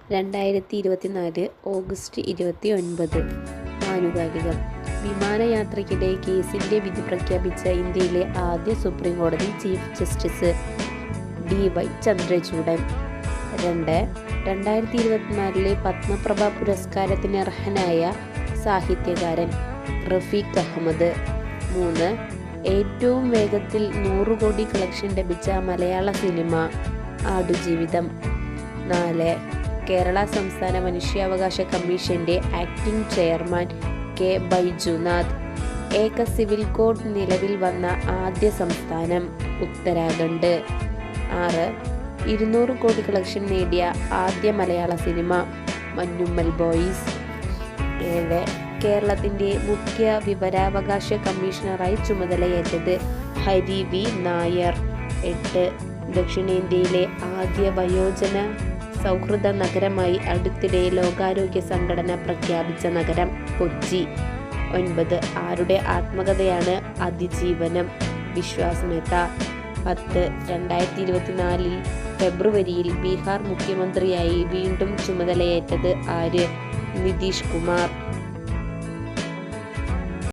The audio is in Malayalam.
2024 ഓഗസ്റ്റ് 29 ആനുകാലികം. വിമാനയാത്രയ്ക്കിടെ കേസിന്റെ വിധി പ്രഖ്യാപിച്ച ഇന്ത്യയിലെ ആദ്യ സുപ്രീം കോടതി chief justice DY Chandrachoodan. 2024 Padmaprabha പുരസ്കാരത്തിന് അർഹനായ സാഹിത്യകാരൻ റഫീഖ് അഹമ്മദ്. 3. ഏറ്റവും വേഗത്തിൽ 100 കോടി കളക്ഷൻ ലഭിച്ച മലയാള സിനിമ ആടുജീവിതം. 4. കേരള സംസ്ഥാന മനുഷ്യാവകാശ കമ്മീഷന്റെ ആക്ടിംഗ് ചെയർമാൻ K. ബൈജുനാഥ്. ഏക സിവിൽ കോഡ് നിലവിൽ വന്ന ആദ്യ സംസ്ഥാനം ഉത്തരാഖണ്ഡ്. 6. 200 കോടി കളക്ഷൻ നേടിയ ആദ്യ മലയാള സിനിമ മഞ്ഞുമ്മൽ ബോയ്സ്. 7. കേരളത്തിന്റെ മുഖ്യ വിവരാവകാശ കമ്മീഷണറായി ചുമതലയേറ്റത് ഹരി V. നായർ. 8. ദക്ഷിണേന്ത്യയിലെ ആദ്യ വയോജന സൗഹൃദ നഗരമായി അടുത്തിടെ ലോകാരോഗ്യ സംഘടന പ്രഖ്യാപിച്ച നഗരം കൊച്ചി. 9. ആരുടെ ആത്മകഥയാണ് അതിജീവനം? വിശ്വാസ് മേത്ത. 10. 2024 ഫെബ്രുവരിയിൽ ബീഹാർ മുഖ്യമന്ത്രിയായി വീണ്ടും ചുമതലയേറ്റത് ആര്? നിതീഷ് കുമാർ.